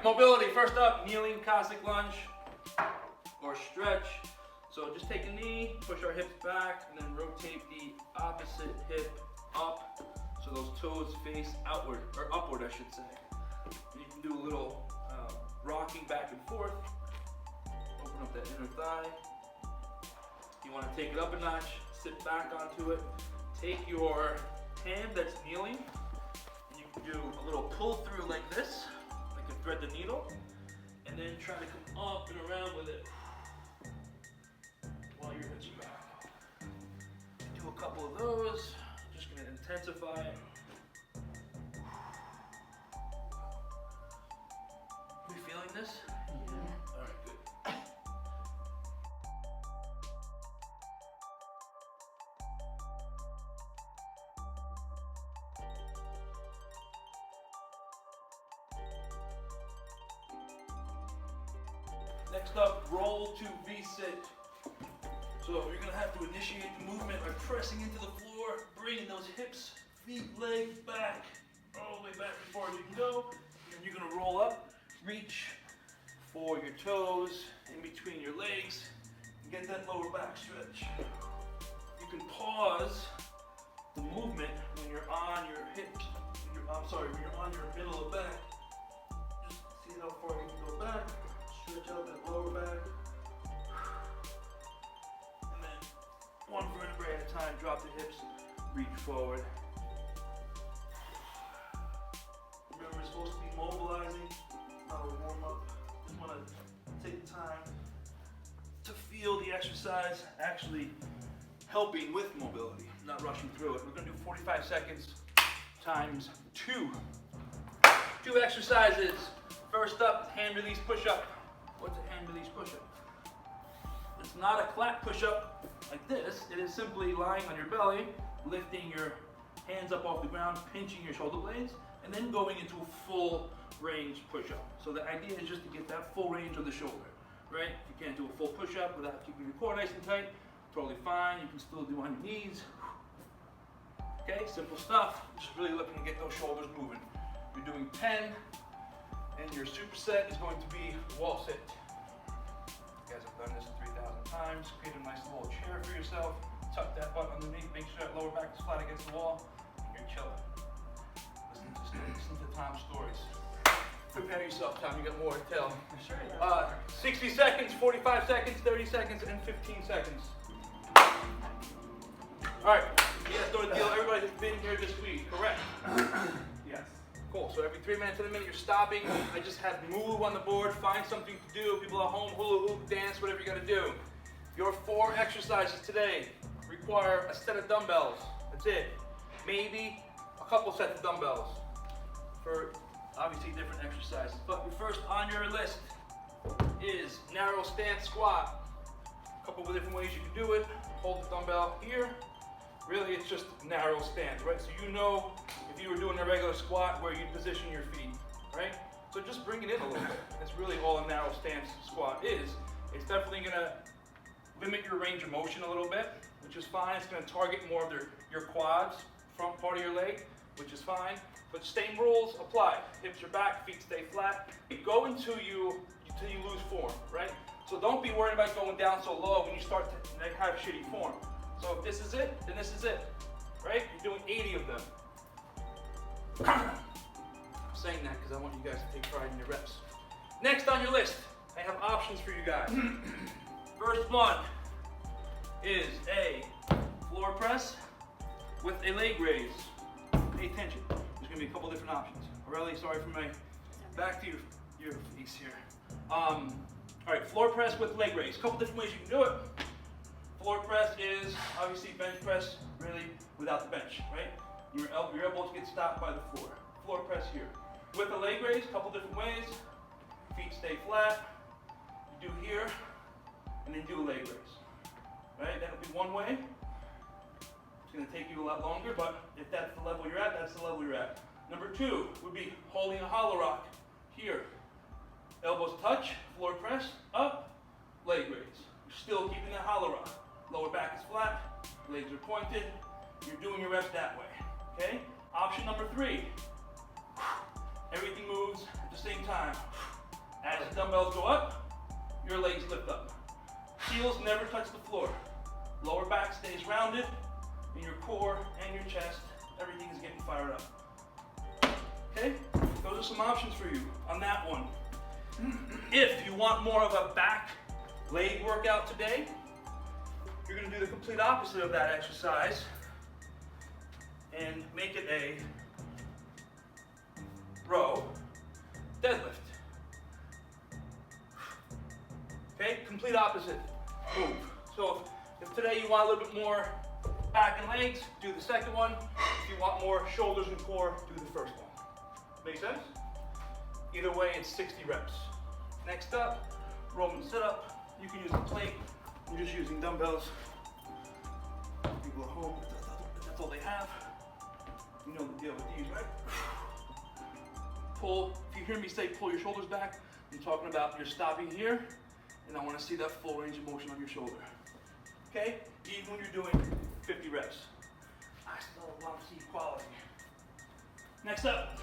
right, mobility. First up, kneeling cossack lunge or stretch. So just take a knee, push our hips back, and then rotate the opposite hip up so those toes face outward, or upward I should say. You can do a little rocking back and forth. Open up that inner thigh. You want to take it up a notch, sit back onto it. Take your hand that's kneeling, and you can do a little pull through like this, like a thread the needle, and then try to come up and around with it while your hips are back. Do a couple of those. Just going to intensify it. We feeling this? Yeah. All right, good. Next up, roll to V-sit. So you're going to have to initiate the movement by pressing into the floor, bringing those hips, feet, legs back, all the way back as far as you can go. And you're going to roll up, reach for your toes in between your legs, and get that lower back stretch. You can pause the movement when you're on your hips, when you're on your middle of back. Just see how far you can go back, stretch out that lower back. One vertebrae at a time, drop the hips, reach forward. Remember, we're supposed to be mobilizing, not a warm up. Just want to take the time to feel the exercise actually helping with mobility, not rushing through it. We're going to do 45 seconds times 2. 2 exercises. First up, hand release push up. What's a hand release push up? It's not a clap push up like this. It is simply lying on your belly, lifting your hands up off the ground, pinching your shoulder blades, and then going into a full range push up. So the idea is just to get that full range of the shoulder, right? If you can't do a full push up without keeping your core nice and tight, totally fine. You can still do on your knees. Okay, simple stuff. Just really looking to get those shoulders moving. You're doing 10, and your superset is going to be wall sit. You guys have done this 3,000 times. Create a nice little chair for yourself. Tuck that butt underneath. Make sure that lower back is flat against the wall. And you're chilling. Listen to Tom's stories. Prepare yourself, Tom. You got more to tell. 60 seconds, 45 seconds, 30 seconds, and 15 seconds. All right. Yes, know the deal. Everybody has been here this week, correct? Yes. Cool. So every 3 minutes in a minute, you're stopping. I just have move on the board. Find something to do. People at home, hula hoop, dance, whatever you got to do. Your 4 exercises today require a set of dumbbells. That's it. Maybe a couple sets of dumbbells for obviously different exercises. But your first on your list is narrow stance squat. A couple of different ways you can do it. Hold the dumbbell here. Really, it's just narrow stance, right? So you know if you were doing a regular squat where you position your feet, right? So just bring it in a little bit. That's really all a narrow stance squat is. It's definitely gonna limit your range of motion a little bit, which is fine. It's gonna target more of your quads, front part of your leg, which is fine. But same rules apply. Hips are back, feet stay flat. Go until you lose form, right? So don't be worried about going down so low when you start to have shitty form. So if this is it, then this is it, right? You're doing 80 of them. I'm saying that because I want you guys to take pride in your reps. Next on your list, I have options for you guys. First one is a floor press with a leg raise. Pay attention. There's going to be a couple different options. Really sorry for my back to your face here. All right, floor press with leg raise. A couple different ways you can do it. Floor press is obviously bench press, really without the bench, right? Your elbows get stopped by the floor. Floor press here. With a leg raise, a couple different ways. Feet stay flat. You do here, and then do a leg raise. Right? That'll be one way. It's going to take you a lot longer, but if that's the level you're at, that's the level you're at. Number 2 would be holding a hollow rock here. Elbows touch, floor press, up, leg raise. You're still keeping that hollow rock. Lower back is flat, legs are pointed. You're doing your reps that way, okay? Option number 3, Everything moves at the same time. As the dumbbells go up, your legs lift up. Heels never touch the floor. Lower back stays rounded, and your core and your chest, everything is getting fired up. Okay? Those are some options for you on that one. If you want more of a back leg workout today, you're going to do the complete opposite of that exercise and make it a row deadlift. Okay, complete opposite move. So if today you want a little bit more back and legs, do the second one. If you want more shoulders and core, do the first one. Make sense? Either way, it's 60 reps. Next up, Roman sit-up. You can use a plate. I'm just using dumbbells. People at home, that's all they have. You know the deal with these, right? Pull. If you hear me say pull your shoulders back, I'm talking about you're stopping here, and I want to see that full range of motion of your shoulder. Okay? Even when you're doing 50 reps. I still want to see quality. Next up,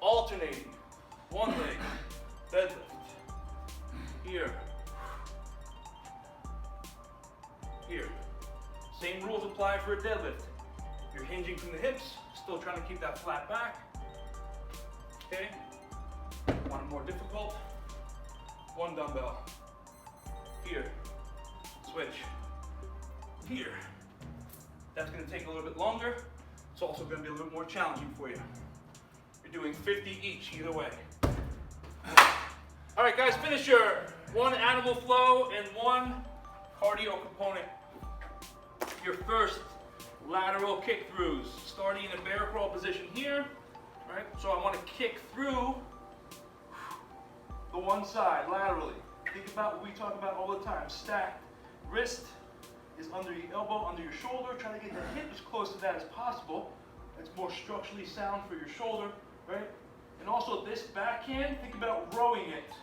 alternating. One leg, deadlift. Here. Here. Same rules apply for a deadlift. You're hinging from the hips, still trying to keep that flat back. Okay? Want it more difficult? One dumbbell. Here. Switch. Here. That's going to take a little bit longer. It's also going to be a little bit more challenging for you. You're doing 50 each, either way. All right, guys, finish your one animal flow and one cardio component. Your first lateral kick throughs, starting in a bear crawl position here. All right, so I want to kick through the one side laterally. Think about what we talk about all the time. Stacked wrist is under your elbow, under your shoulder. Try to get the hip as close to that as possible. It's more structurally sound for your shoulder, right? And also this backhand, think about rowing it.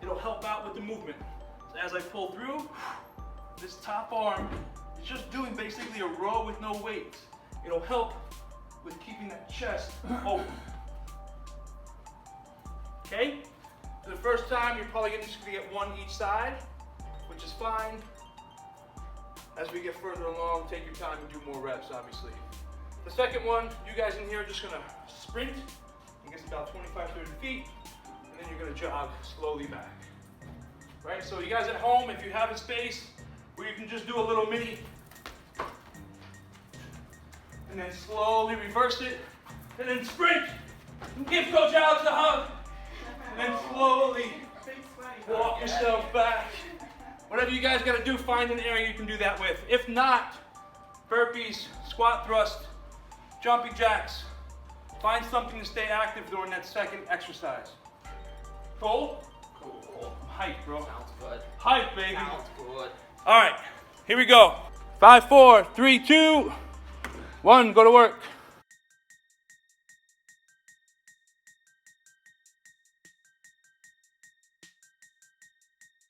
It'll help out with the movement. So as I pull through, this top arm is just doing basically a row with no weight. It'll help with keeping that chest open. Okay? For the first time, you're probably just gonna get one each side, which is fine. As we get further along, take your time and do more reps, obviously. The second one, you guys in here are just gonna sprint. I guess about 25, 30 feet, and then you're gonna jog slowly back. Right, so you guys at home, if you have a space where you can just do a little mini, and then slowly reverse it, and then sprint, and give Coach Alex a hug, and then slowly walk yourself back. Whatever you guys gotta do, find an area you can do that with. If not, burpees, squat thrust, jumping jacks. Find something to stay active during that second exercise. Cool? Cool. I'm hyped, bro. Sounds good. Hype, baby. Sounds good. All right, here we go. 5, 4, 3, 2, 1, go to work.